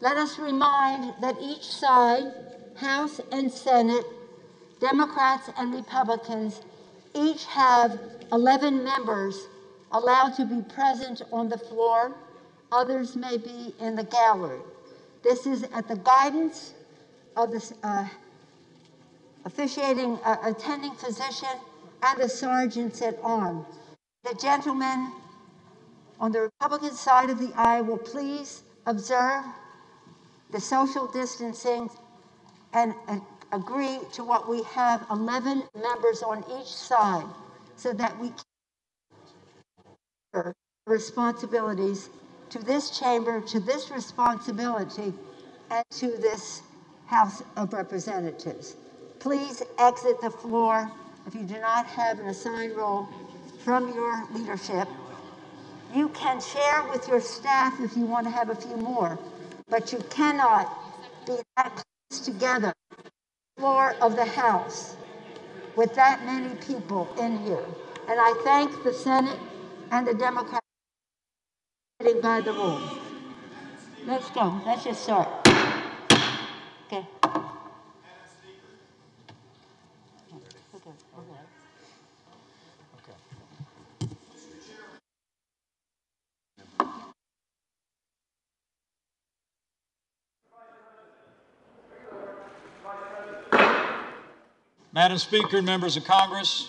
Let us remind that each side, House and Senate, Democrats and Republicans, each have 11 members allowed to be present on the floor. Others may be in the gallery. This is at the guidance of the attending physician and the sergeants at arms. The gentleman on the Republican side of the aisle will please observe the social distancing and agree to what we have 11 members on each side so that we can responsibilities to this chamber, to this responsibility, and to this House of Representatives. Please exit the floor if you do not have an assigned role from your leadership. You can share with your staff if you want to have a few more, but you cannot be that close together, floor of the House, with that many people in here. And I thank the Senate and the Democrats for getting by the rules. Let's go. Let's just start. Okay. Madam Speaker and members of Congress,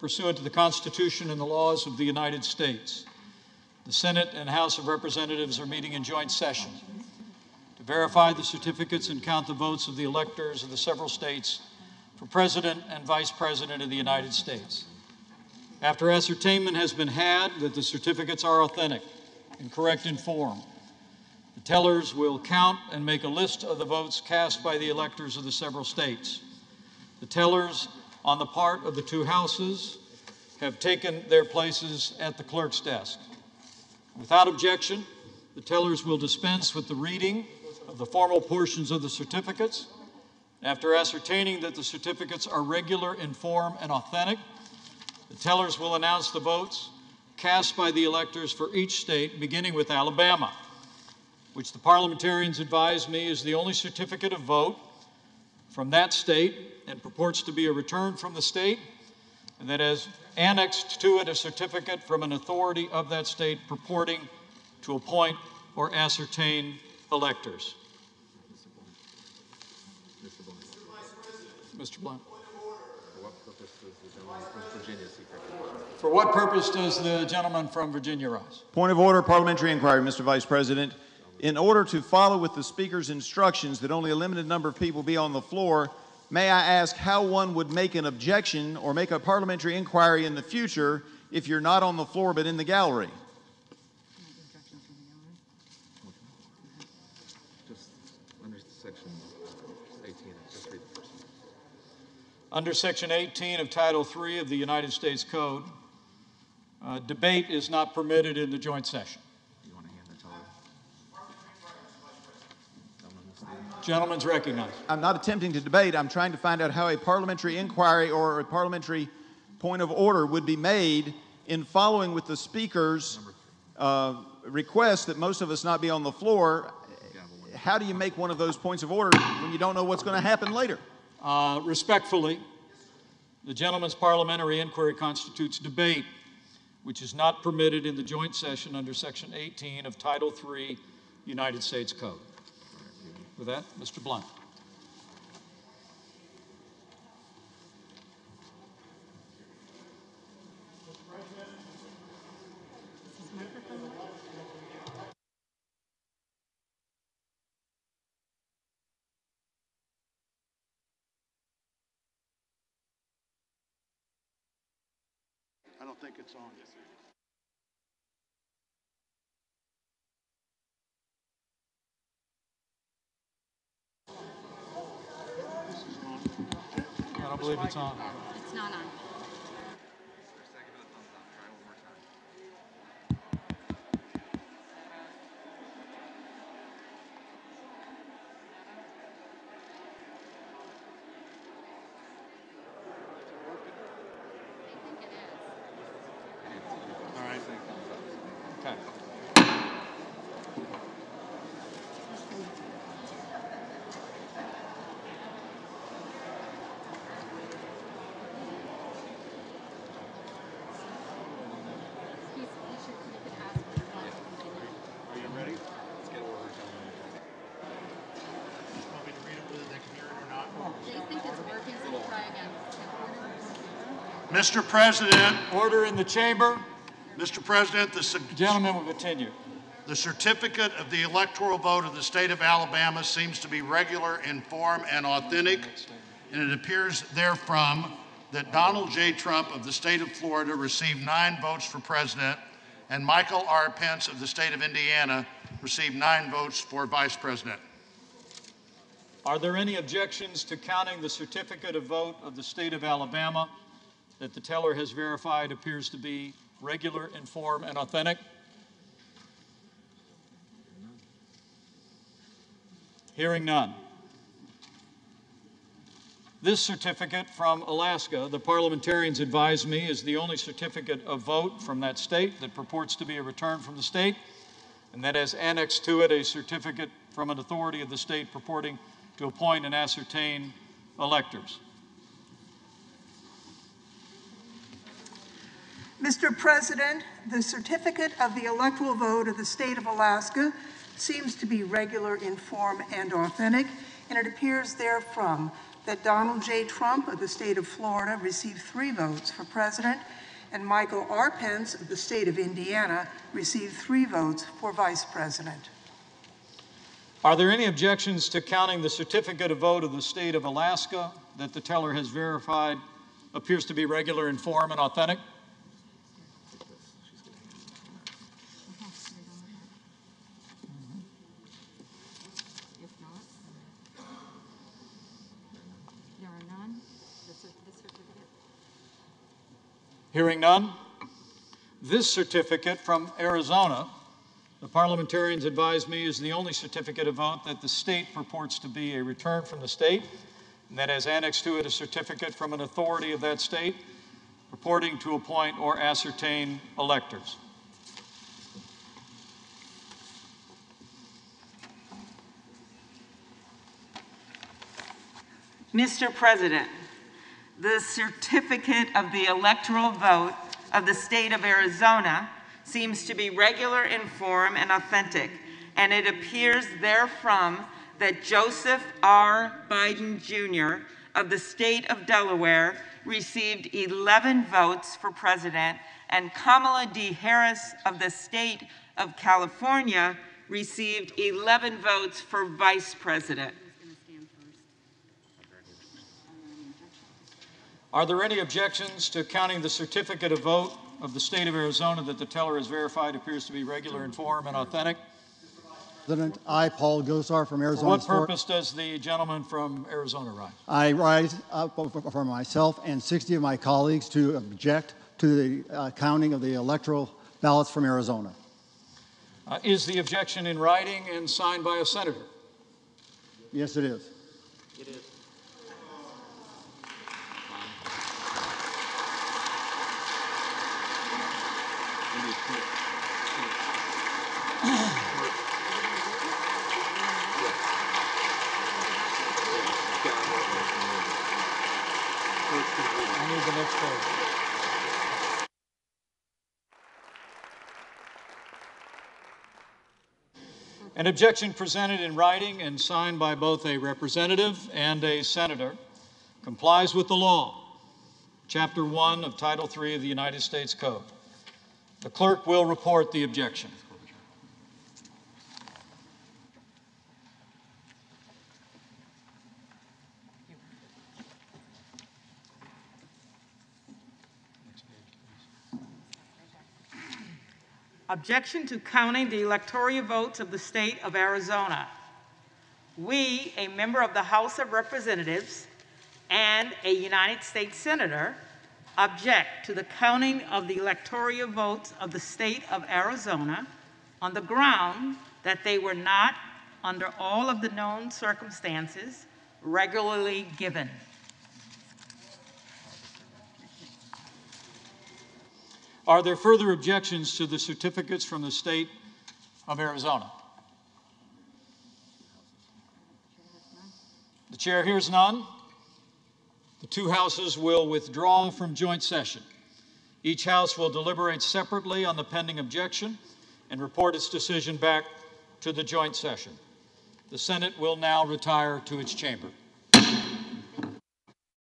pursuant to the Constitution and the laws of the United States, the Senate and House of Representatives are meeting in joint session to verify the certificates and count the votes of the electors of the several states for President and Vice President of the United States. After ascertainment has been had that the certificates are authentic and correct in form, the tellers will count and make a list of the votes cast by the electors of the several states. The tellers on the part of the two houses have taken their places at the clerk's desk. Without objection, the tellers will dispense with the reading of the formal portions of the certificates. After ascertaining that the certificates are regular in form and authentic, the tellers will announce the votes cast by the electors for each state, beginning with Alabama, which the parliamentarians advise me is the only certificate of vote from that state and purports to be a return from the state, and that has annexed to it a certificate from an authority of that state purporting to appoint or ascertain electors. Mr. Blunt. For what purpose does the gentleman from Virginia rise? Point of order, parliamentary inquiry, Mr. Vice President. In order to follow with the Speaker's instructions that only a limited number of people be on the floor, may I ask how one would make an objection or make a parliamentary inquiry in the future if you're not on the floor but in the gallery? Just under section 18, just read the first one. Under Section 18 of Title III of the United States Code, debate is not permitted in the joint session. You want to hand the teller? Gentleman's recognized. I'm not attempting to debate. I'm trying to find out how a parliamentary inquiry or a parliamentary point of order would be made in following with the Speaker's request that most of us not be on the floor. How do you make one of those points of order when you don't know what's going to happen later? Respectfully, the gentleman's parliamentary inquiry constitutes debate, which is not permitted in the joint session under Section 18 of Title III United States Code. With that, Mr. Blunt. I don't think it's on. I don't believe it's on. It's not on. All right. Okay. Mr. President, Order in the chamber. Mr. President, Gentlemen will continue. the certificate of the electoral vote of the state of Alabama seems to be regular in form and authentic, and it appears therefrom that Donald J. Trump of the state of Florida received 9 votes for president, and Michael R. Pence of the state of Indiana received 9 votes for vice president. Are there any objections to counting the certificate of vote of the state of Alabama that the teller has verified appears to be regular in form and authentic? Hearing none. This certificate from Alaska, the parliamentarians advise me, is the only certificate of vote from that state that purports to be a return from the state, and that has annexed to it a certificate from an authority of the state purporting to appoint and ascertain electors. Mr. President, the certificate of the electoral vote of the state of Alaska seems to be regular in form and authentic, and it appears therefrom that Donald J. Trump of the state of Florida received 3 votes for president, and Michael R. Pence of the state of Indiana received 3 votes for vice president. Are there any objections to counting the certificate of vote of the state of Alaska that the teller has verified appears to be regular in form and authentic? Hearing none, this certificate from Arizona, the parliamentarians advise me, is the only certificate of vote that the state purports to be a return from the state, and that has annexed to it a certificate from an authority of that state purporting to appoint or ascertain electors. Mr. President, the certificate of the electoral vote of the state of Arizona seems to be regular in form and authentic, and it appears therefrom that Joseph R. Biden Jr. of the state of Delaware received 11 votes for president, and Kamala D. Harris of the state of California received 11 votes for vice president. Are there any objections to counting the certificate of vote of the state of Arizona that the teller has verified appears to be regular in form and authentic? President, I, Paul Gosar from Arizona. For what purpose does the gentleman from Arizona rise? I rise up for myself and 60 of my colleagues to object to the counting of the electoral ballots from Arizona. Is the objection in writing and signed by a senator? Yes, it is. It is. I need the next page. An objection presented in writing and signed by both a representative and a senator complies with the law, Chapter 1 of Title 3 of the United States Code. The clerk will report the objection. Objection to counting the electoral votes of the state of Arizona. We, a member of the House of Representatives and a United States Senator, object to the counting of the electoral votes of the state of Arizona on the ground that they were not, under all of the known circumstances, regularly given. Are there further objections to the certificates from the state of Arizona? The chair hears none. The 2 houses will withdraw from joint session. Each house will deliberate separately on the pending objection and report its decision back to the joint session. The Senate will now retire to its chamber.